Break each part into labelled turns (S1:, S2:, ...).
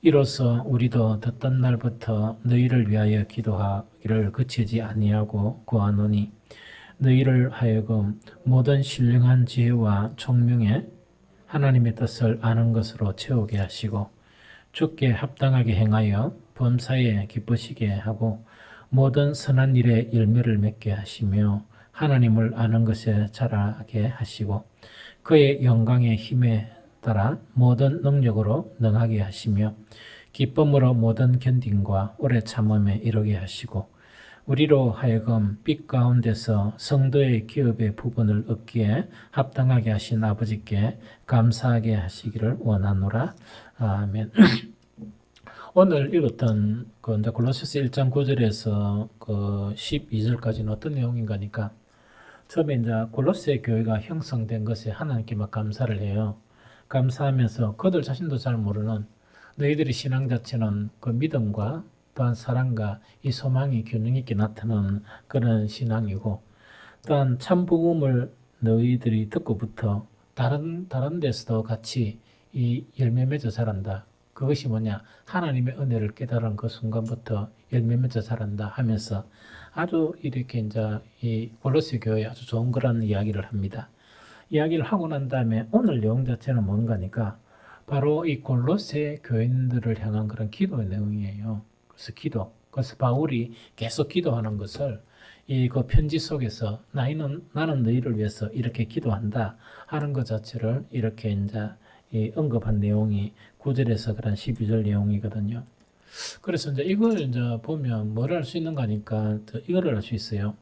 S1: 이로써 우리도 듣던 날부터 너희를 위하여 기도하기를 그치지 아니하고 구하노니 너희를 하여금 모든 신령한 지혜와 총명에 하나님의 뜻을 아는 것으로 채우게 하시고 주께 합당하게 행하여 범사에 기쁘시게 하고 모든 선한 일에 열매를 맺게 하시며 하나님을 아는 것에 자라게 하시고 그의 영광의 힘에 따라 모든 능력으로 능하게 하시며 기쁨으로 모든 견딘과 오래 참음에 이르게 하시고 우리로 하여금 빛 가운데서 성도의 기업의 부분을 얻기에 합당하게 하신 아버지께 감사하게 하시기를 원하노라. 아멘. 오늘 읽었던 그 골로새서 1장 9절에서 그 12절까지는 어떤 내용인가니까 처음에 이제 골로새 교회가 형성된 것에 하나님께 막 감사를 해요. 감사하면서 그들 자신도 잘 모르는 너희들의 신앙 자체는 그 믿음과 또한 사랑과 이 소망이 균형 있게 나타나는 그런 신앙이고 또한 참 복음을 너희들이 듣고부터 다른 데서도 같이 이 열매 맺어 자란다. 그것이 뭐냐? 하나님의 은혜를 깨달은 그 순간부터 열매 맺어 자란다 하면서 아주 이렇게 이제 이 골로새 교회에 아주 좋은 그런 이야기를 합니다. 이야기를 하고 난 다음에 오늘 내용 자체는 뭔가니까 바로 이 골로새 교인들을 향한 그런 기도의 내용이에요. 그래서 바울이 계속 기도하는 것을 이 그 편지 속에서 나는 너희를 위해서 이렇게 기도한다 하는 것 자체를 이렇게 이제 이 언급한 내용이 9절에서 그런 12절 내용이거든요. 그래서 이제 이걸 이제 보면 뭘 알 수 있는가 하니까 이거를 알 수 있어요.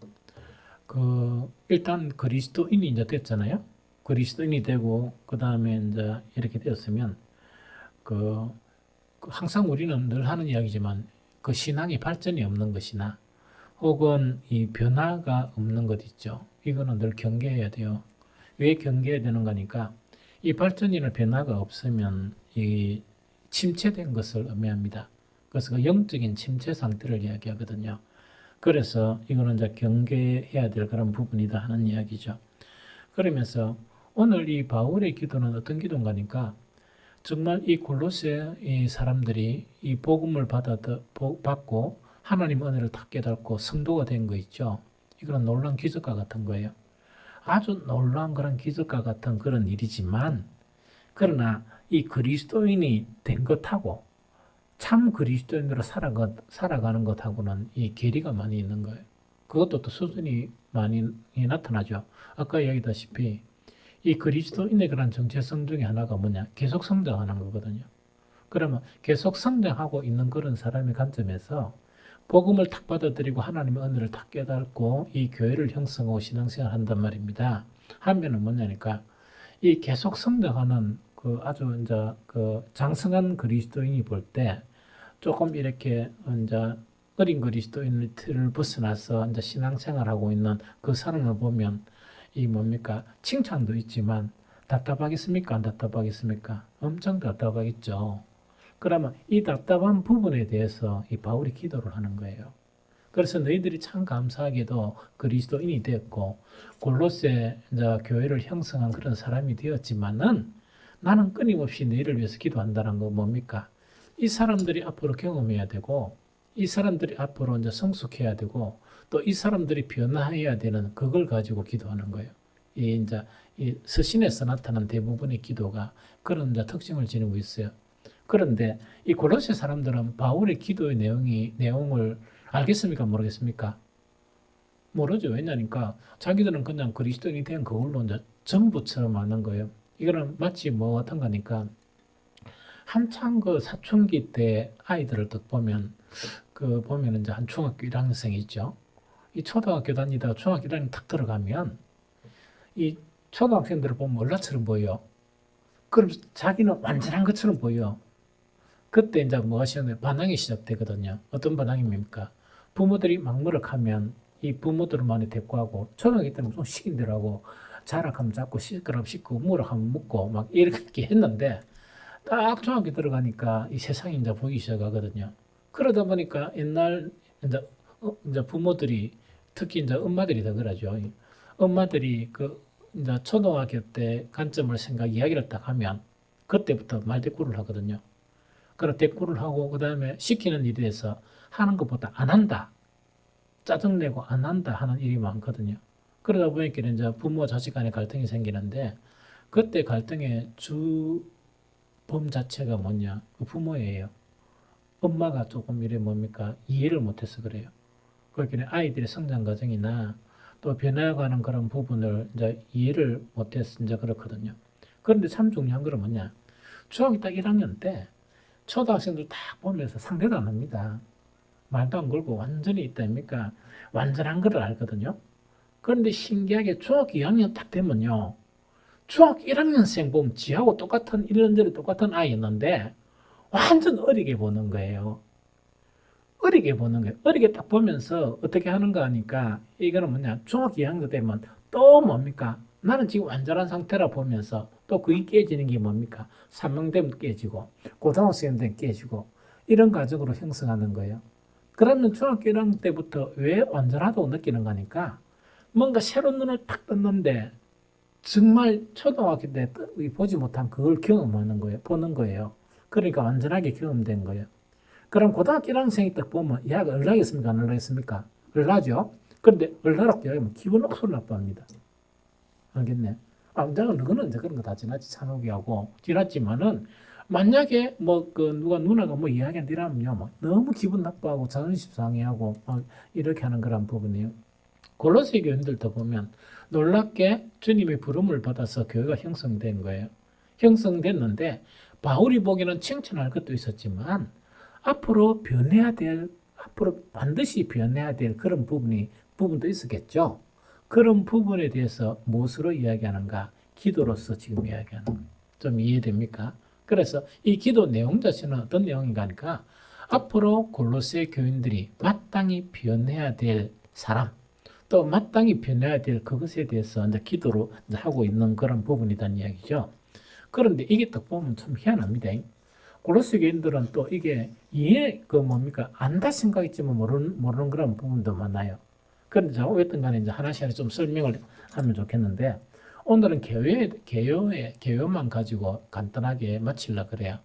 S1: 일단 그리스도인이 이제 됐잖아요. 그리스도인이 되고 그 다음에 이제 이렇게 되었으면 항상 우리는 늘 하는 이야기지만 그 신앙이 발전이 없는 것이나 혹은 이 변화가 없는 것 있죠. 이거는 늘 경계해야 돼요. 왜 경계해야 되는 거니까 이 발전이나 변화가 없으면 이 침체된 것을 의미합니다. 그래서 그 영적인 침체 상태를 이야기하거든요. 그래서 이거는 이제 경계해야 될 그런 부분이다 하는 이야기죠. 그러면서 오늘 이 바울의 기도는 어떤 기도인가니까 정말 이 골로새 이 사람들이 이 복음을 받고 하나님 은혜를 다 깨닫고 성도가 된 거 있죠. 이거는 놀라운 기적과 같은 거예요. 아주 놀라운 그런 기적과 같은 그런 일이지만 그러나 이 그리스도인이 된 것하고 참 그리스도인으로 살아가는 것하고는 이 괴리가 많이 있는 거예요. 그것도 또 수준이 많이 나타나죠. 아까 이야기했다시피 이 그리스도인의 그런 정체성 중에 하나가 뭐냐? 계속 성장하는 거거든요. 그러면 계속 성장하고 있는 그런 사람의 관점에서 복음을 탁 받아들이고 하나님의 은혜를 탁 깨닫고 이 교회를 형성하고 신앙생활 한단 말입니다. 하면은 뭐냐니까 이 계속 성장하는 그 아주 이제 그 장성한 그리스도인이 볼 때 조금 이렇게 이제 어린 그리스도인의 틀을 벗어나서 이제 신앙생활하고 있는 그 사람을 보면 이 뭡니까? 칭찬도 있지만 답답하겠습니까? 안 답답하겠습니까? 엄청 답답하겠죠. 그러면 이 답답한 부분에 대해서 이 바울이 기도를 하는 거예요. 그래서 너희들이 참 감사하게도 그리스도인이 되었고 골로새 이제 교회를 형성한 그런 사람이 되었지만은 나는 끊임없이 너희를 위해서 기도한다는 거 뭡니까? 이 사람들이 앞으로 경험해야 되고 이 사람들이 앞으로 이제 성숙해야 되고 또 이 사람들이 변화해야 되는 그걸 가지고 기도하는 거예요. 이 서신에서 나타난 대부분의 기도가 그런 이제 특징을 지니고 있어요. 그런데 이 골로새 사람들은 바울의 기도의 내용을 알겠습니까? 모르겠습니까? 모르죠. 왜냐니까 자기들은 그냥 그리스도인이 된 그걸로 이제 전부처럼 아는 거예요. 이거는 마치 뭐 같은 거니까 한창 그 사춘기 때 아이들을 딱 보면 보면 이제 한 중학교 1학년생이 있죠. 이 초등학교 다니다가 중학교 다니면 탁 들어가면 이 초등학생들을 보면 얼라처럼 보여. 그럼 자기는 완전한 것처럼 보여. 그때 이제 뭐 하시는 반항이 시작되거든요. 어떤 반항입니까? 부모들이 막무락하면 이 부모들을 많이 대꾸하고 초등학교 때는 좀 시킨대로하고 자락하면 자꾸 시끄럽 씻고 무락하면 묻고 막 이렇게 했는데 딱 중학교 들어가니까 이 세상이 이제 보이기 시작하거든요. 그러다 보니까 옛날 이제 부모들이 특히 이제 엄마들이 더 그러죠. 엄마들이 이제 초등학교 때 관점을 이야기를 딱 하면 그때부터 말대꾸를 하거든요. 그런 대꾸를 하고 그 다음에 시키는 일에 대해서 하는 것보다 안 한다. 짜증내고 안 한다 하는 일이 많거든요. 그러다 보니까 이제 부모 자식 간의 갈등이 생기는데 그때 갈등의 주범 자체가 뭐냐? 그 부모예요. 엄마가 조금 이래 뭡니까? 이해를 못해서 그래요. 그렇게 아이들의 성장 과정이나 또 변해가는 그런 부분을 이제 이해를 못해서 이제 그렇거든요. 그런데 참 중요한 건 뭐냐? 중학교 딱 1학년 때 초등학생들 딱 보면서 상대도 안 합니다. 말도 안 걸고 완전히 있다니까 완전한 걸 알거든요. 그런데 신기하게 중학교 2학년 딱 되면요. 중학교 1학년생 보면 지하고 똑같은 이런저런 똑같은 아이였는데 완전 어리게 보는 거예요. 어리게 보는 거예요. 어리게 딱 보면서 어떻게 하는가 하니까 이거는 뭐냐. 중학교 2학년 되면 또 뭡니까? 나는 지금 완전한 상태라 보면서 또 그게 깨지는 게 뭡니까? 3명 되면 깨지고 고등학생 되면 깨지고 이런 과정으로 형성하는 거예요. 그러면 중학교 1학년 때부터 왜 완전하다고 느끼는 거니까 뭔가 새로운 눈을 탁 떴는데 정말 초등학교 때 보지 못한 그걸 경험하는 거예요. 보는 거예요. 그러니까 완전하게 경험된 거예요. 그럼 고등학교 1학생이 딱 보면 얘가 얼라겠습니까? 안 얼라겠습니까? 얼라죠? 근데 얼라라고 이야기하면 기분 억수로 나빠합니다. 알겠네? 내가 너는 이제 그런 거 다 지났지, 찬욱이하고. 지났지만은 만약에 뭐 그 누가 누나가 뭐 이야기한다 이러면요. 뭐 너무 기분 나빠하고 자존심 상해하고 이렇게 하는 그런 부분이에요. 골로새 교인들도 보면 놀랍게 주님의 부름을 받아서 교회가 형성된 거예요. 형성됐는데 바울이 보기에는 칭찬할 것도 있었지만 앞으로 앞으로 반드시 변해야 될 그런 부분도 있었겠죠. 그런 부분에 대해서 무엇으로 이야기하는가? 기도로서 지금 이야기하는 거예요. 좀 이해됩니까? 그래서 이 기도 내용 자체는 어떤 내용인가 하니까 앞으로 골로새 교인들이 마땅히 변해야 될 사람, 또 마땅히 변해야 될 그것에 대해서 이제 기도로 이제 하고 있는 그런 부분이란 이야기죠. 그런데 이게 딱 보면 참 희한합니다. 골로새 교인들은 또 이게 안다 생각했지만 모르는 그런 부분도 많아요. 그런데 제가 어쨌든 간에 이제 하나씩 좀 설명을 하면 좋겠는데, 오늘은 개요만 가지고 간단하게 마치려고 그래요.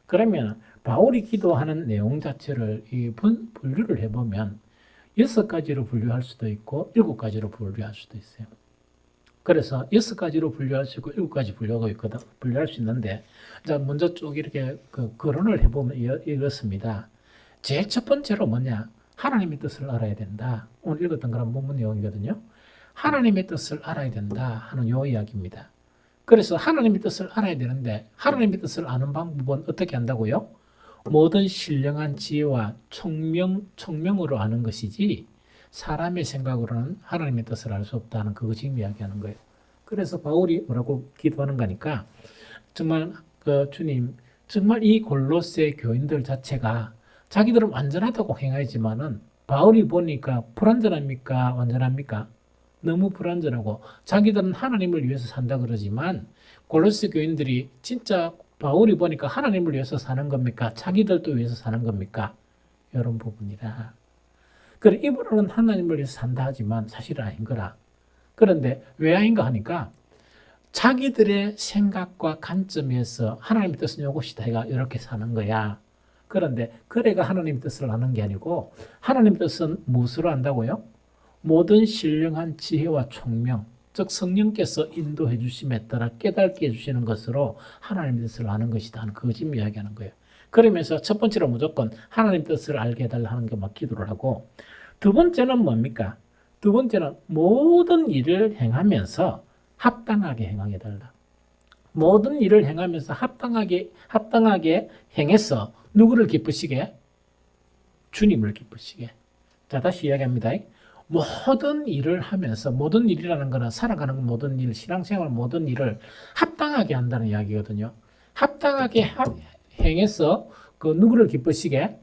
S1: 그러면 바울이 기도하는 내용 자체를 분류를 해보면 6가지로 분류할 수도 있고 7가지로 분류할 수도 있어요. 그래서 6가지로 분류할 수 있고 7가지 분류할 수 있는데, 자, 먼저 쭉 이렇게 거론을 해보면 이렇습니다. 제일 첫 번째로 뭐냐? 하나님의 뜻을 알아야 된다. 오늘 읽었던 그런 본문 내용이거든요. 하나님의 뜻을 알아야 된다 하는 요 이야기입니다. 그래서 하나님의 뜻을 알아야 되는데 하나님의 뜻을 아는 방법은 어떻게 한다고요? 모든 신령한 지혜와 총명으로 아는 것이지 사람의 생각으로는 하나님의 뜻을 알 수 없다는 그거 지금 이야기하는 거예요. 그래서 바울이 뭐라고 기도하는 거니까 정말 주님, 정말 이 골로새 교인들 자체가 자기들은 완전하다고 행하지만은 바울이 보니까 불완전합니까? 완전합니까? 너무 불완전하고 자기들은 하나님을 위해서 산다 그러지만 골로새 교인들이 진짜 바울이 보니까 하나님을 위해서 사는 겁니까? 자기들도 위해서 사는 겁니까? 이런 부분이라. 그래, 입으로는 하나님을 위해서 산다 하지만 사실은 아닌 거라. 그런데 왜 아닌가 하니까 자기들의 생각과 관점에서 하나님의 뜻은 이것이다 해가 이렇게 사는 거야. 그런데 그래가 하나님의 뜻을 아는 게 아니고 하나님의 뜻은 무엇으로 안다고요? 모든 신령한 지혜와 총명, 즉 성령께서 인도해 주심에 따라 깨닫게 해주시는 것으로 하나님의 뜻을 아는 것이다 하는 그거 지금 이야기하는 거예요. 그러면서 첫 번째로 무조건 하나님의 뜻을 알게 해달라 하는 게 막 기도를 하고, 두 번째는 뭡니까? 두 번째는 모든 일을 행하면서 합당하게 행하게달라. 모든 일을 행하면서 합당하게 행해서 누구를 기쁘시게? 주님을 기쁘시게. 자, 다시 이야기합니다. 모든 일을 하면서, 모든 일이라는 것은 살아가는 모든 일, 신앙생활 모든 일을 합당하게 한다는 이야기거든요. 합당하게 행해서 누구를 기쁘시게?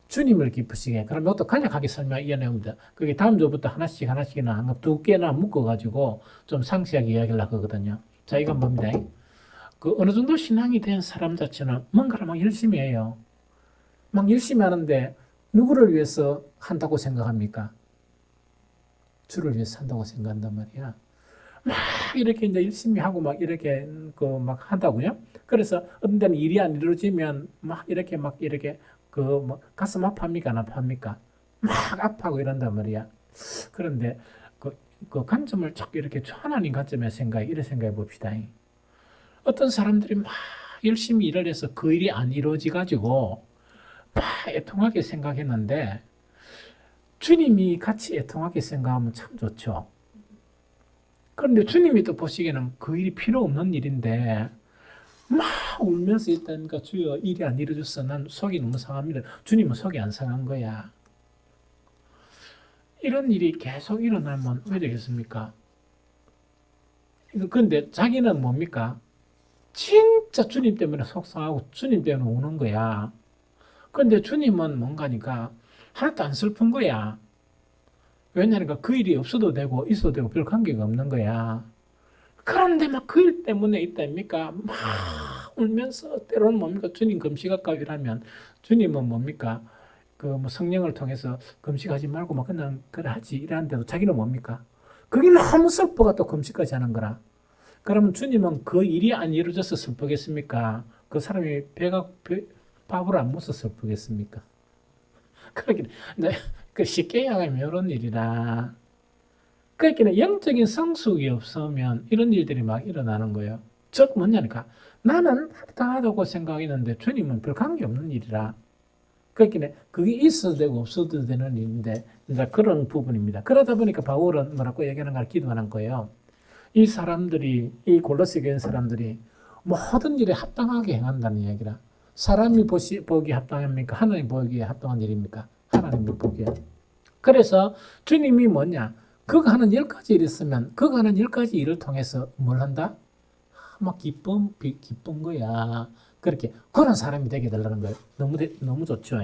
S1: 주님을 기쁘시게. 그럼 이것도 간략하게 이해내옵니다. 그게 다음 주부터 하나씩이나 두 개나 묶어가지고 좀 상세하게 이야기를 하거든요. 자, 이건 뭡니다. 어느 정도 신앙이 된 사람 자체는 뭔가를 막 열심히 해요. 막 열심히 하는데 누구를 위해서 한다고 생각합니까? 주를 위해서 한다고 생각한단 말이야. 이렇게 이제 열심히 하고 막 이렇게 그 막 한다고요. 그래서 어떤 데는 일이 안 이루어지면 막 이렇게 그 뭐 가슴 아파합니까? 안 아파합니까? 막 아파하고 이런단 말이야. 그런데 그 관점을 쫙 이렇게 하나님 관점에서 이래 생각해 봅시다. 어떤 사람들이 막 열심히 일을 해서 그 일이 안 이루어지 가지고 막 애통하게 생각했는데 주님이 같이 애통하게 생각하면 참 좋죠. 그런데 주님이 또 보시기에는 그 일이 필요 없는 일인데 막 울면서 있다니까 주여 일이 안 이루어져서 난 속이 너무 상합니다. 주님은 속이 안 상한 거야. 이런 일이 계속 일어나면 왜 되겠습니까? 그런데 자기는 뭡니까? 진짜 주님 때문에 속상하고 주님 때문에 우는 거야. 그런데 주님은 뭔가니까 하나도 안 슬픈 거야. 왜냐하니까 그 일이 없어도 되고 있어도 되고 별 관계가 없는 거야. 그런데 막 그 일 때문에 있다입니까? 막 울면서 때로는 뭡니까? 주님 금식할까 이러면 주님은 뭡니까? 그 뭐 성령을 통해서 금식하지 말고 막 그냥 그래 하지 이러는데도 자기는 뭡니까? 그게 너무 슬퍼가 또 금식까지 하는 거라. 그러면 주님은 그 일이 안 이루어져서 슬프겠습니까? 그 사람이 밥을 안 먹어서 슬프겠습니까? 그러긴 네, 그 쉽게 이야기하면 이런 일이라. 그러니까 영적인 성숙이 없으면 이런 일들이 막 일어나는 거예요. 즉 뭐냐니까 나는 합당하다고 생각했는데 주님은 별 관계 없는 일이라. 그러니까 그게 있어도 되고 없어도 되는 일인데 이제 그런 부분입니다. 그러다 보니까 바울은 뭐라고 얘기하는 걸 기도하는 거예요. 이 사람들이 이 골로새 교회 사람들이 모든 일에 합당하게 행한다는 얘기라. 사람이 보기에 합당합니까? 하나님 보기에 합당한 일입니까? 하나님이 보기에. 그래서 주님이 뭐냐? 그가 하는 10가지 일 있으면 그가 하는 10가지 일을 통해서 뭘 한다? 막 기쁜 거야. 그렇게 그런 사람이 되게 되려는 거예요. 너무 좋죠.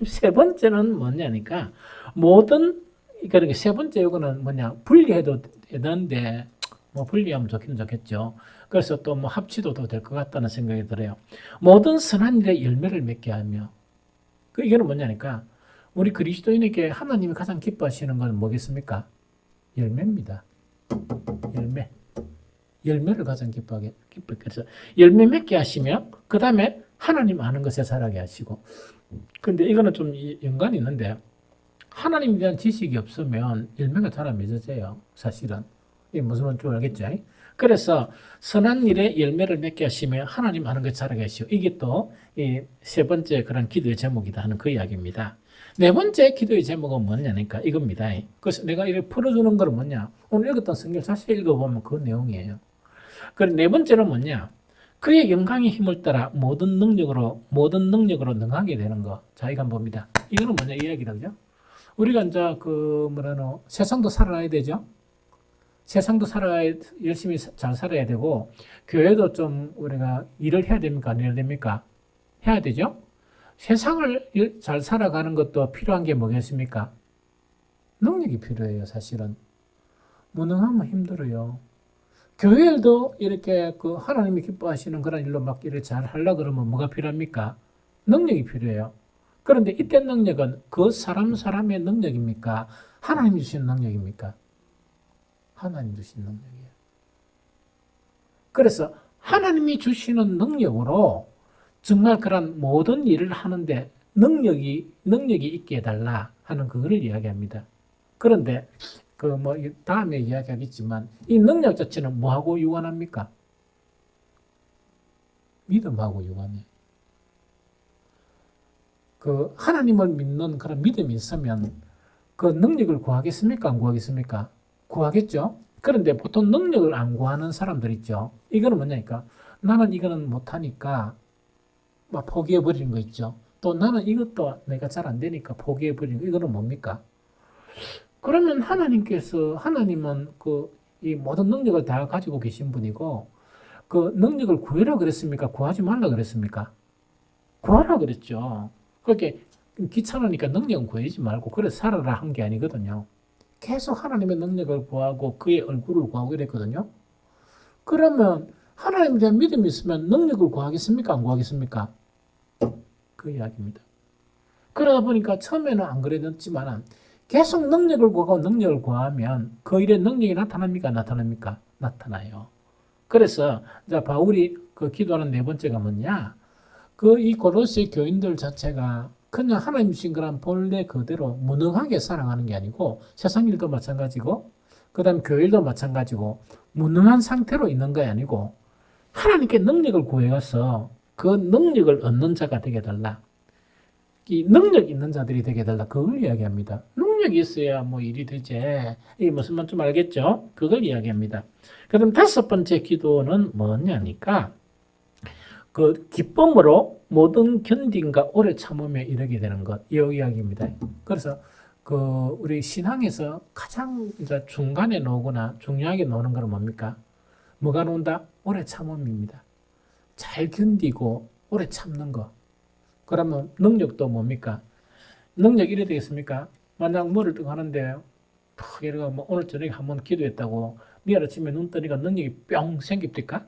S1: 세 번째는 뭐냐니까 모든 그러니까 세 번째 요거는 뭐냐 분리해도 되는데 뭐 분리하면 좋긴 좋겠죠. 그래서 또 뭐 합치도도 될 것 같다는 생각이 들어요. 모든 선한 일에 열매를 맺게 하며 이거는 뭐냐니까 우리 그리스도인에게 하나님이 가장 기뻐하시는 건 뭐겠습니까? 열매입니다. 열매. 열매를 가장 기뻐하게 그래서 열매 맺게 하시며 그 다음에 하나님 아는 것에 자라게 하시고. 근데 이거는 좀 연관이 있는데 하나님에 대한 지식이 없으면 열매가 잘 안 맺어져요. 사실은 이게 무슨 말인지 알겠죠? 그래서 선한 일에 열매를 맺게 하시며 하나님 아는 것에 자라게 하시고 이게 또 세 번째 그런 기도의 제목이다 하는 그 이야기입니다. 네 번째 기도의 제목은 뭐냐니까 이겁니다. 그래서 내가 이렇게 풀어주는 건 뭐냐? 오늘 읽었던 성경 자세히 읽어보면 그 내용이에요. 그리고 네 번째는 뭐냐? 그의 영광의 힘을 따라 모든 능력으로 능하게 되는 거. 자, 이거 한번 봅니다. 이거는 뭐냐 이야기라죠? 우리가 이제 그 뭐라노 세상도 살아야 되죠. 세상도 열심히 잘 살아야 되고 교회도 좀 우리가 일을 해야 됩니까? 안 해야 됩니까? 해야 되죠. 세상을 잘 살아가는 것도 필요한 게 뭐겠습니까? 능력이 필요해요. 사실은 무능하면 힘들어요. 교회도 이렇게 그 하나님이 기뻐하시는 그런 일로 막 이렇게 잘 하려고 그러면 뭐가 필요합니까? 능력이 필요해요. 그런데 이때 능력은 그 사람의 능력입니까? 하나님 주신 능력입니까? 하나님 주신 능력이에요. 그래서 하나님이 주시는 능력으로 정말 그런 모든 일을 하는데 능력이 있게 해달라 하는 그거를 이야기합니다. 그런데 그 뭐 다음에 이야기하겠지만 이 능력 자체는 뭐하고 유관합니까? 믿음하고 유관해요. 그 하나님을 믿는 그런 믿음이 있으면 그 능력을 구하겠습니까? 안 구하겠습니까? 구하겠죠. 그런데 보통 능력을 안 구하는 사람들 있죠. 이거는 뭐냐니까 나는 이거는 못하니까 막 포기해버리는 거 있죠. 또 나는 이것도 내가 잘 안 되니까 포기해버리는 거 이거는 뭡니까? 그러면 하나님은 이 모든 능력을 다 가지고 계신 분이고 그 능력을 구해라 그랬습니까? 구하지 말라 그랬습니까? 구하라 그랬죠. 그렇게 귀찮으니까 능력은 구하지 말고 그래 살아라 한 게 아니거든요. 계속 하나님의 능력을 구하고 그의 얼굴을 구하고 이랬거든요. 그러면 하나님에 대한 믿음이 있으면 능력을 구하겠습니까? 안 구하겠습니까? 그 이야기입니다. 그러다 보니까 처음에는 안 그랬지만 계속 능력을 구하고 능력을 구하면 그 일에 능력이 나타납니까? 나타납니까? 나타나요. 그래서 자 바울이 그 기도하는 네 번째가 뭐냐? 그 이 고로새 교인들 자체가 그냥 하나님 주신 그런 본래 그대로 무능하게 살아가는 게 아니고 세상 일도 마찬가지고 그다음 교회 일도 마찬가지고 무능한 상태로 있는 게 아니고 하나님께 능력을 구해서 그 능력을 얻는 자가 되게 달라. 이 능력 있는 자들이 되게 달라. 그걸 이야기합니다. 능력이 있어야 뭐 일이 되지. 이게 무슨 말 좀 알겠죠? 그걸 이야기합니다. 그럼 다섯 번째 기도는 뭐냐니까 그 기쁨으로 모든 견딘과 오래 참으며 이르게 되는 것. 이 이야기입니다. 그래서 그 우리 신앙에서 가장 이제 중간에 놓거나 중요하게 놓는 건 뭡니까? 뭐가 놓는다? 오래 참음입니다. 잘 견디고 오래 참는 거. 그러면 능력도 뭡니까? 능력 이래 되겠습니까? 만약 뭐를 뜨고 하는데 탁 이래가 뭐 오늘 저녁에 한번 기도했다고 내일 아침에 눈 뜨니까 능력이 뿅 생깁니까?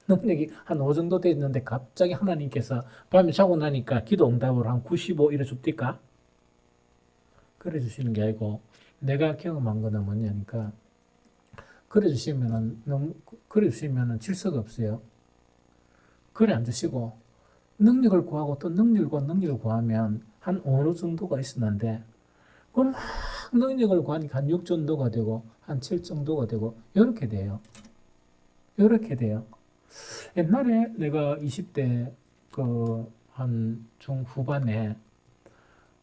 S1: 능력이 한 5 정도 됐는데 갑자기 하나님께서 밤에 자고 나니까 기도 응답을 한 95 이래 줍니까? 그래 주시는 게 아니고 내가 경험한 거는 뭐냐니까 그래 주시면은 질서가 없어요. 그래 안 주시고 능력을 구하고 또 능력을 구하면 한 어느 정도가 있었는데 그 막 능력을 구하니까 한 6 정도가 되고 한 7 정도가 되고 이렇게 돼요. 이렇게 돼요. 옛날에 내가 20대 그 한 중후반에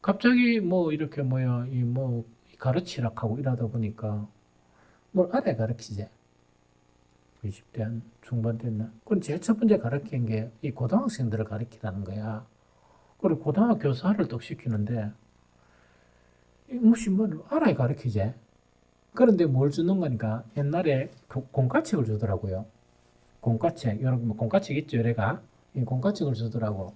S1: 갑자기 뭐 이렇게 뭐야 이 뭐 가르치라 하고 이러다 보니까 뭘 알아야 가르치지. 20대 한 중반 됐나? 그건 제일 첫 번째 가르친 게 이 고등학생들을 가르치라는 거야. 그리고 고등학교 교사를 또 시키는데 무슨 뭘 알아야 가르치지. 그런데 뭘 주는 거니까 옛날에 공과책을 주더라고요. 공과책, 여러분 뭐 공과책 있죠, 얘가 이 공과책을 주더라고.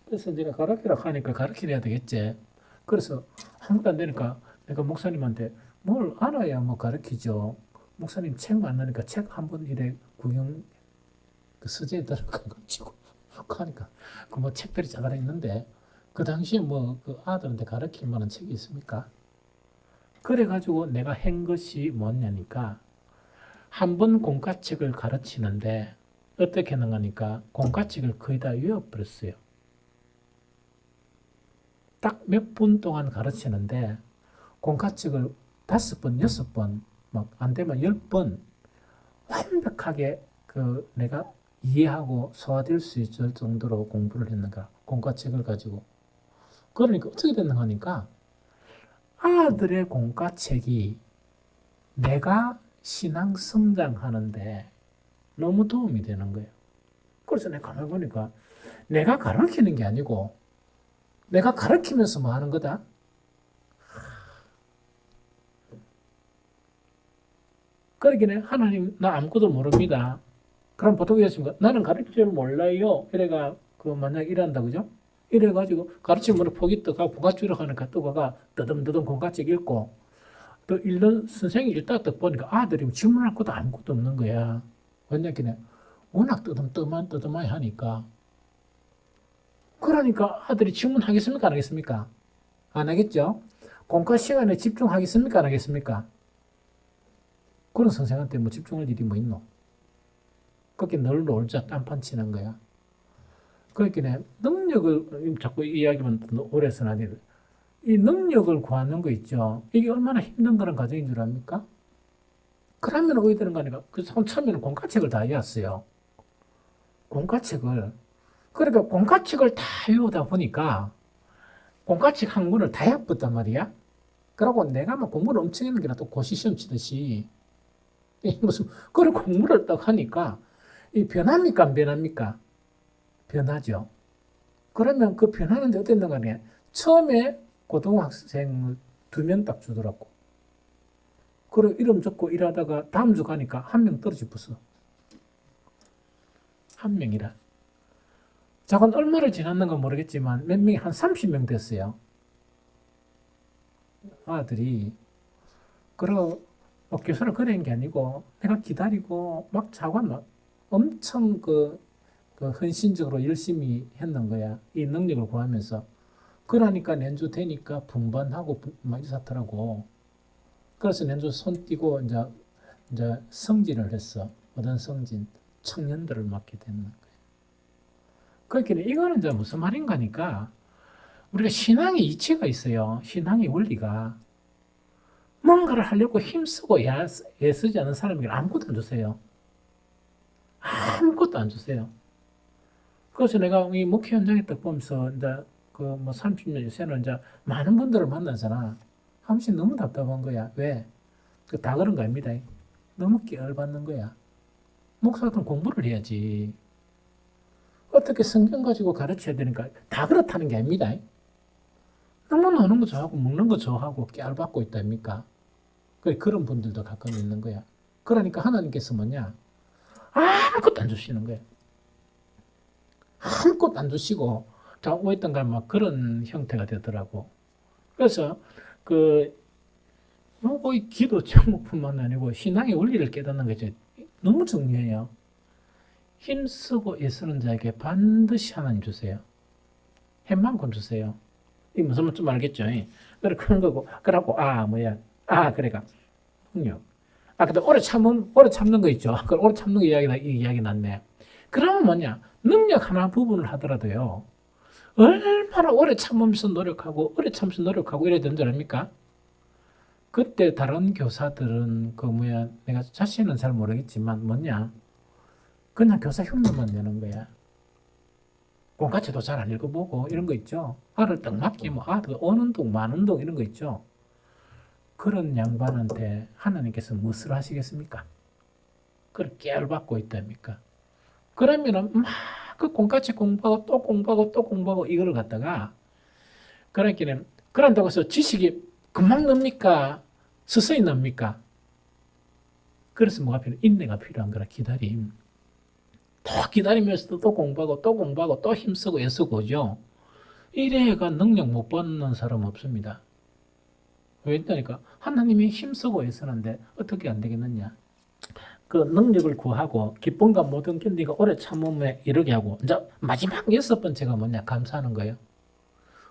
S1: 그래서 내가 가르치라 하니까 가르쳐야 되겠지. 그래서 아무도 안 되니까 내가 목사님한테 뭘 알아야 뭐 가르치죠. 목사님 책 만나니까 책 한 번 이래 구경 그 서재에 들어가가지고 하니까 그 뭐 책들이 자갈 있는데 그 당시에 뭐 그 아들한테 가르칠 만한 책이 있습니까? 그래가지고 내가 한 것이 뭐냐니까 한 번 공과책을 가르치는데 어떻게 하는 거니까 공과책을 거의 다 외워버렸어요. 딱 몇 분 동안 가르치는데 공과책을 5번, 6번, 막 안 되면 10번 완벽하게 그 내가 이해하고 소화될 수 있을 정도로 공부를 했는가. 공과책을 가지고. 그러니까 어떻게 됐는가 하니까 아들의 공과책이 내가 신앙 성장하는데 너무 도움이 되는 거예요. 그래서 내가 가만히 보니까 내가 가르치는 게 아니고 내가 가르치면서 뭐 하는 거다? 그러기는 하나님 나 아무것도 모릅니다. 그럼 보통 이랬습니까? 나는 가르칠 줄 몰라요. 이래가 그 만약 이런다 그죠? 이래가지고 가르치면 포기 떠가고 공과책으로 하니까 떠가가 떠듬떠듬 공과책 읽고 또 읽는 선생님이 읽다가 딱 보니까 아들이 질문할 것도 아무것도 없는 거야. 왜냐하면 워낙 떠듬떠듬하게 하니까 그러니까 아들이 질문하겠습니까? 안 하겠습니까? 안 하겠죠? 공과 시간에 집중하겠습니까? 안 하겠습니까? 그런 선생한테 뭐 집중할 일이 뭐 있노? 그렇게 늘 놀자 딴판 치는 거야. 그러니까 능력을 자꾸 이야기만 오래 쓰나니 이 능력을 구하는 거 있죠. 이게 얼마나 힘든 그런 과정인 줄 압니까? 그러면 어디 되는 거니까 그래서 처음에는 공과책을 다 외웠어요. 공과책을 그러니까 공과책을 다 외우다 보니까 공과책 한 권을 다 얕봤단 말이야. 그러고 내가 막 공부를 엄청 했는 게 또 고시 시험 치듯이 무슨 그런 공부를 딱 하니까 이 변합니까 안 변합니까? 변하죠. 그러면 그 변하는데 어땠는가 하면 처음에 고등학생을 2명 딱 주더라고. 그리고 이름 적고 일하다가 다음 주 가니까 1명 떨어져 붙어. 1명이라. 저건 얼마를 지났는가 모르겠지만 몇 명이 한 30명 됐어요. 아들이. 그리고 뭐 교수를 그런 게 아니고 내가 기다리고 막 자고 막 엄청 그 헌신적으로 열심히 했는 거야. 이 능력을 구하면서. 그러니까 년주 되니까 분반하고 막 이렇더라고. 그래서 년주 손 띄고 이제 성진을 했어. 어떤 성진? 청년들을 맡게 되는 거예요. 그렇게 이거는 이제 무슨 말인가니까 우리가 신앙의 이치가 있어요. 신앙의 원리가. 뭔가를 하려고 힘쓰고 애쓰지 않은 사람에게 아무것도 안 주세요. 아무것도 안 주세요. 그래서 내가 이 목회 현장에 딱 보면서 이제 그 뭐 30년 요새는 이제 많은 분들을 만나잖아. 한 번씩 너무 답답한 거야. 왜? 다 그런 거 아닙니다. 너무 깨알받는 거야. 목사들은 공부를 해야지. 어떻게 성경 가지고 가르쳐야 되니까 다 그렇다는 게 아닙니다. 너무 노는 거 좋아하고 먹는 거 좋아하고 깨알받고 있다니까. 그런 분들도 가끔 있는 거야. 그러니까 하나님께서 뭐냐? 아무것도 안 주시는 거야. 아무것도 안 주시고 자, 어떤가 막 그런 형태가 되더라고. 그래서 거의 기도 제목뿐만 아니고 신앙의 원리를 깨닫는 게 너무 중요해요. 힘쓰고 애쓰는 자에게 반드시 하나님 주세요. 햄만큼 주세요. 이 무슨 말인지 좀 알겠죠? 그래 그런 거고 그러고 그래가 능력. 근데 오래 참는 거 있죠. 그 오래 참는 거 이야기 났네. 그러면 뭐냐? 능력 하나 부분을 하더라도요. 얼마나 오래 참으면서 노력하고 이래야 되는 줄 압니까? 그때 다른 교사들은 내가 자신은 잘 모르겠지만 그냥 교사 흉내만 내는 거야. 공과체도 잘 안 읽어보고 이런 거 있죠. 알을 딱 맡기면 오는 동 마는 동 이런 거 있죠. 그런 양반한테 하나님께서 무엇을 하시겠습니까? 그걸 깨알받고 있답니까? 그러면은 그 공과체 공부하고 또 공부하고 또 공부하고 이걸 갖다가 그런다고 해서 지식이 금방 납니까? 서서히 납니까? 그래서 뭐가 필요해? 인내가 필요한 거라 기다림. 또 기다리면서도 또 공부하고 또 힘쓰고 애쓰고죠. 이래가 능력 못 받는 사람 없습니다. 왜 있다니까? 하나님이 힘쓰고 애쓰는데 어떻게 안 되겠느냐? 그 능력을 구하고 기쁨과 모든 견디가 오래 참음에 이르게 하고 이제 마지막 6번째가 감사하는 거예요.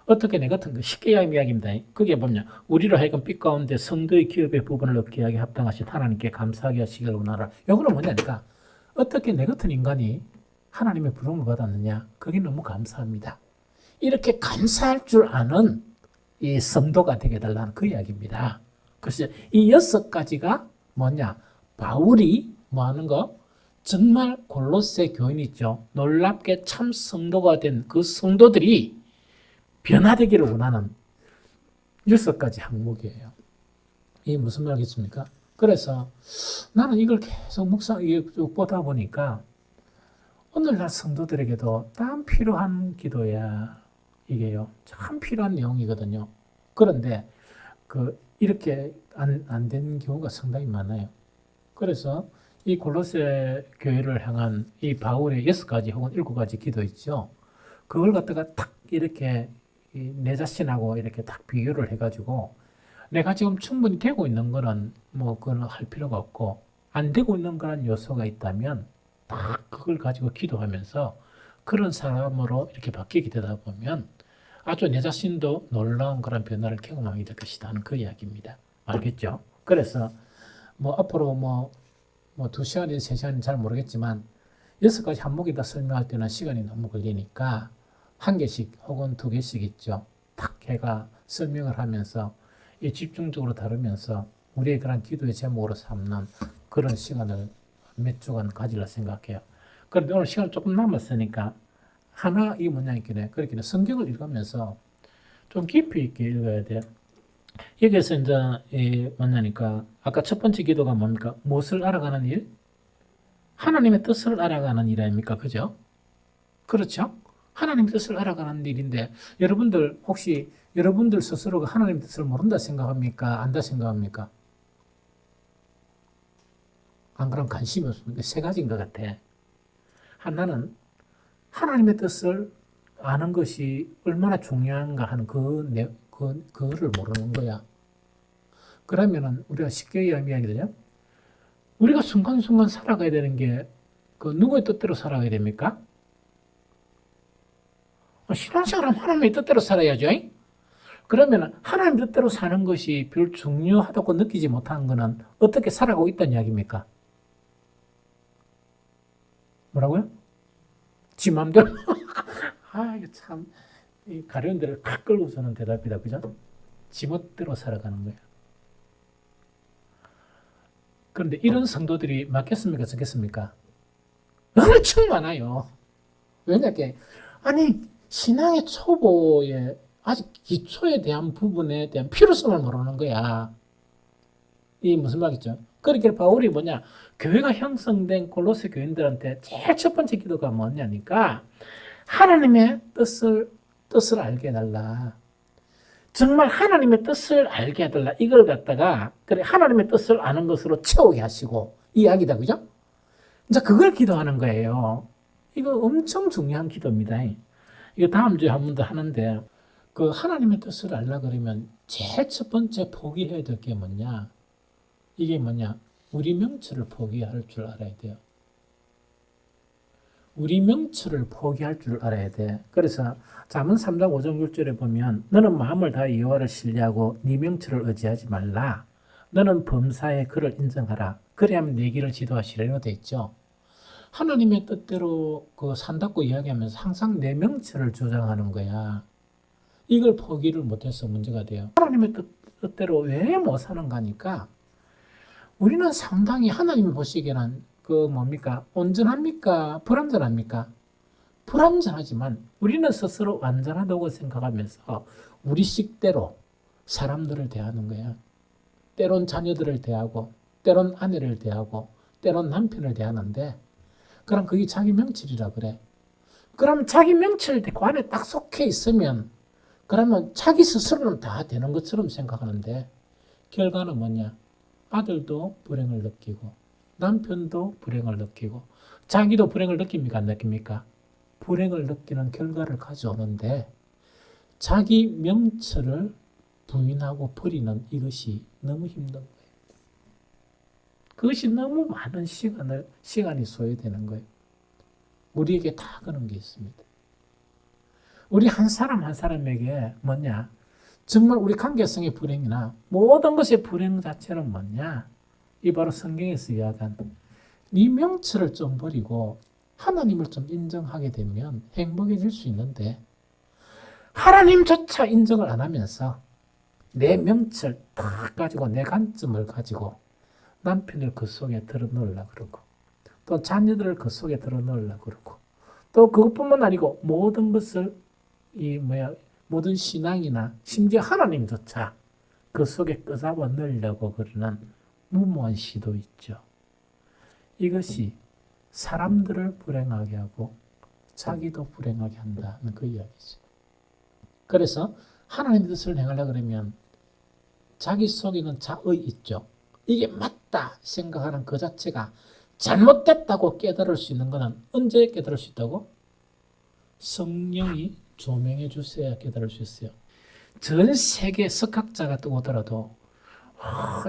S1: 어떻게 내 같은 거 쉽게 이야기입니다. 그게 우리로 하여금 빛 가운데 성도의 기업의 부분을 얻게 하게 합당하신 하나님께 감사하게 하시길 원하라. 이거는 뭐냐니까 어떻게 내 같은 인간이 하나님의 부름을 받았느냐? 그게 너무 감사합니다. 이렇게 감사할 줄 아는 이 성도가 되게 달라는 그 이야기입니다. 그래서 이 6가지가 바울이 하는 거? 정말 골로새 교인 있죠. 놀랍게 참 성도가 된 그 성도들이 변화되기를 원하는 6가지 항목이에요. 이게 무슨 말이겠습니까? 그래서 나는 이걸 계속 보다 보니까 오늘날 성도들에게도 참 필요한 기도야. 이게요. 참 필요한 내용이거든요. 그런데 이렇게 안 된 경우가 상당히 많아요. 그래서 이 골로새 교회를 향한 이 바울의 6가지 혹은 7가지 기도 있죠. 그걸 갖다가 탁 이렇게 내 자신하고 이렇게 딱 비교를 해가지고 내가 지금 충분히 되고 있는 거는 그건 할 필요가 없고 안 되고 있는 그런 요소가 있다면 딱 그걸 가지고 기도하면서 그런 사람으로 이렇게 바뀌게 되다 보면 아주 내 자신도 놀라운 그런 변화를 경험하게 될 것이다 하는 그 이야기입니다. 알겠죠? 그래서 앞으로 2시간이나 3시간은 잘 모르겠지만 6가지 항목에다 설명할 때는 시간이 너무 걸리니까 1개씩 혹은 2개씩 있죠. 탁 해가 설명을 하면서 이 집중적으로 다루면서 우리의 그런 기도의 제목으로 삼는 그런 시간을 몇 주간 가지려 생각해요. 그런데 오늘 시간 조금 남았으니까 하나 이 문장이긴 그렇게 성경을 읽으면서 좀 깊이 있게 읽어야 돼요. 여기에서 이제 뭐냐니까 아까 첫 번째 기도가 뭡니까? 무엇을 알아가는 일? 하나님의 뜻을 알아가는 일 아닙니까? 그죠? 그렇죠? 하나님의 뜻을 알아가는 일인데 여러분들 혹시 여러분들 스스로가 하나님의 뜻을 모른다 생각합니까? 안다 생각합니까? 안 그러면 관심이 없습니다. 3가지인 것 같아. 하나는 하나님의 뜻을 아는 것이 얼마나 중요한가 하는 그거를 모르는 거야. 그러면은 우리가 쉽게 이야기하죠. 우리가 순간순간 살아가야 되는 게 누구의 뜻대로 살아가야 됩니까? 신앙생활하면 하나님의 뜻대로 살아야죠. 그러면 하나님 뜻대로 사는 것이 별 중요하다고 느끼지 못하는 것은 어떻게 살아가고 있다는 이야기입니까? 뭐라고요? 지 맘대로. 이거 참, 이 가려운 데를 탁 끌고서는 대답이다. 그죠? 지 멋대로 살아가는 거예요. 그런데 이런 성도들이 많겠습니까? 적겠습니까? 엄청 많아요. 왜냐하면, 아니, 신앙의 초보에, 아직 기초에 대한 부분에 대한 필요성을 모르는 거야. 이 무슨 말이죠? 그러니까 바울이 뭐냐? 교회가 형성된 골로새 교인들한테 제일 첫 번째 기도가 뭐냐니까, 하나님의 뜻을 알게 해달라. 정말 하나님의 뜻을 알게 해달라. 이걸 갖다가, 그래, 하나님의 뜻을 아는 것으로 채우게 하시고, 이야기다. 그죠? 이제 그걸 기도하는 거예요. 이거 엄청 중요한 기도입니다. 이거 다음 주에 한 번 더 하는데, 그 하나님의 뜻을 알라 그러면 제일 첫 번째 포기해야 될 게 뭐냐? 이게 뭐냐? 우리 명철을 포기할 줄 알아야 돼요. 우리 명철을 포기할 줄 알아야 돼. 그래서 잠언 3장 5절 6절에 보면 너는 마음을 다해 여호와를 신뢰하고 네 명철을 의지하지 말라. 너는 범사에 그를 인정하라. 그래야만 네 길을 지도하시리라 돼 있죠. 하나님의 뜻대로 그 산다고 이야기하면서 항상 내 명철을 주장하는 거야. 이걸 포기를 못해서 문제가 돼요. 하나님의 뜻대로 왜 못 사는가 하니까 우리는 상당히 하나님이 보시기에는 그 뭡니까? 온전합니까? 불완전합니까? 불완전하지만 우리는 스스로 완전하다고 생각하면서 우리 식대로 사람들을 대하는 거야. 때론 자녀들을 대하고 때론 아내를 대하고 때론 남편을 대하는데 그럼 그게 자기 명철이라 그래. 그럼 자기 명철 그 안에 딱 속해 있으면 그러면 자기 스스로는 다 되는 것처럼 생각하는데 결과는 뭐냐? 아들도 불행을 느끼고 남편도 불행을 느끼고 자기도 불행을 느낍니까? 안 느낍니까? 불행을 느끼는 결과를 가져오는데 자기 명철을 부인하고 버리는 이것이 너무 힘든 거예요. 그것이 너무 많은 시간이 소요되는 거예요. 우리에게 다 그런 게 있습니다. 우리 한 사람 한 사람에게 뭐냐? 정말 우리 관계성의 불행이나 모든 것의 불행 자체는 뭐냐? 이 바로 성경에서 이야기한 네 명철을 좀 버리고 하나님을 좀 인정하게 되면 행복해질 수 있는데 하나님조차 인정을 안 하면서 내 명철 다 가지고 내 관점을 가지고 남편을 그 속에 들어넣으려고 그러고 또 자녀들을 그 속에 들어넣으려고 그러고 또 그것뿐만 아니고 모든 것을 모든 신앙이나 심지어 하나님조차 그 속에 끄잡아 넣으려고 그러는 무모한 시도 있죠. 이것이 사람들을 불행하게 하고 자기도 불행하게 한다는 그 이야기죠. 그래서 하나님의 뜻을 행하려고 그러면 자기 속에는 자의 있죠. 이게 맞다 생각하는 그 자체가 잘못됐다고 깨달을 수 있는 것은 언제 깨달을 수 있다고? 성령이 조명해 주셔야 깨달을 수 있어요. 전 세계 석학자가 뜨고더라도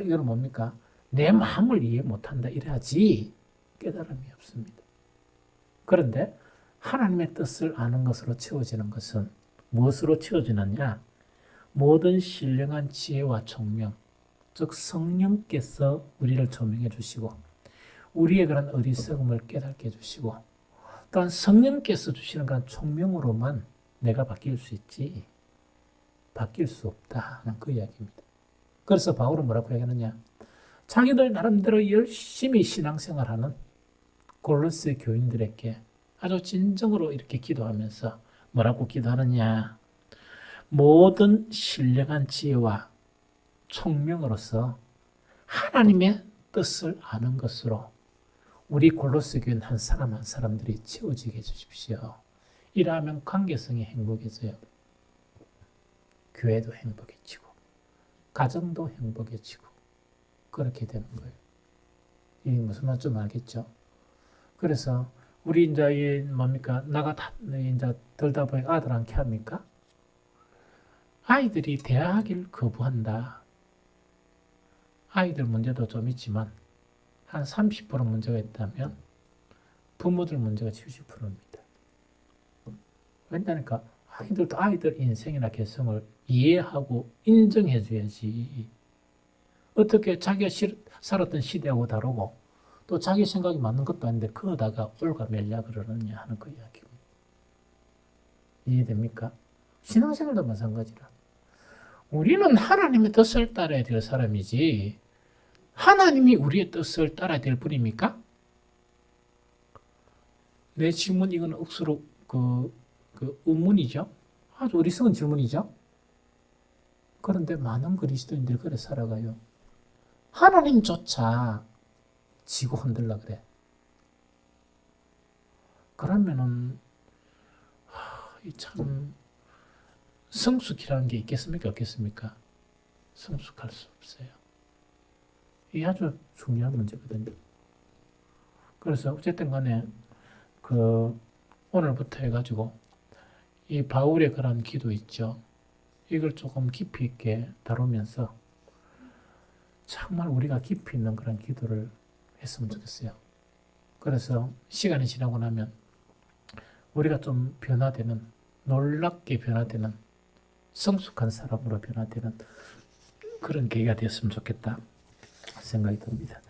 S1: 이건 뭡니까? 내 마음을 이해 못한다 이래야지 깨달음이 없습니다. 그런데 하나님의 뜻을 아는 것으로 채워지는 것은 무엇으로 채워지느냐? 모든 신령한 지혜와 총명, 즉 성령께서 우리를 조명해 주시고 우리의 그런 어리석음을 깨닫게 해주시고 또한 성령께서 주시는 그런 총명으로만 내가 바뀔 수 있지 바뀔 수 없다는 그 이야기입니다. 그래서 바울은 뭐라고 얘기하느냐? 자기들 나름대로 열심히 신앙생활하는 골로새 교인들에게 아주 진정으로 이렇게 기도하면서 뭐라고 기도하느냐? 모든 신령한 지혜와 총명으로서 하나님의 뜻을 아는 것으로 우리 골로새 교인 한 사람 한 사람들이 채워지게 해주십시오. 이러하면 관계성이 행복해져요. 교회도 행복해지고 가정도 행복해지고 그렇게 되는 거예요. 이게 무슨 말인지 좀 알겠죠? 그래서 우리 이제 뭡니까? 나가 이제 들다 보니 아들한테 합니까? 아이들이 대학을 거부한다. 아이들 문제도 좀 있지만 한 30% 문제가 있다면 부모들 문제가 70%입니다. 왜냐니까 아이들 인생이나 개성을 이해하고 인정해줘야지. 어떻게 자기가 살았던 시대하고 다르고 또 자기 생각이 맞는 것도 아닌데 그거다가 올가멜냐 그러느냐 하는 그 이야기. 이해됩니까? 신앙생활도 마찬가지라. 우리는 하나님의 뜻을 따라야 될 사람이지 하나님이 우리의 뜻을 따라야 될 분입니까? 내 질문 이건 억수로 그 의문이죠. 아주 어리석은 질문이죠. 그런데 많은 그리스도인들이 그래 살아가요. 하나님조차 지고 흔들라 그래. 그러면은 참 성숙이라는 게 있겠습니까? 없겠습니까? 성숙할 수 없어요. 이게 아주 중요한 문제거든요. 그래서 어쨌든 간에 오늘부터 해가지고 이 바울의 그런 기도 있죠. 이걸 조금 깊이 있게 다루면서 정말 우리가 깊이 있는 그런 기도를 했으면 좋겠어요. 그래서 시간이 지나고 나면 우리가 좀 변화되는, 놀랍게 변화되는, 성숙한 사람으로 변화되는 그런 계기가 되었으면 좋겠다 생각이 듭니다.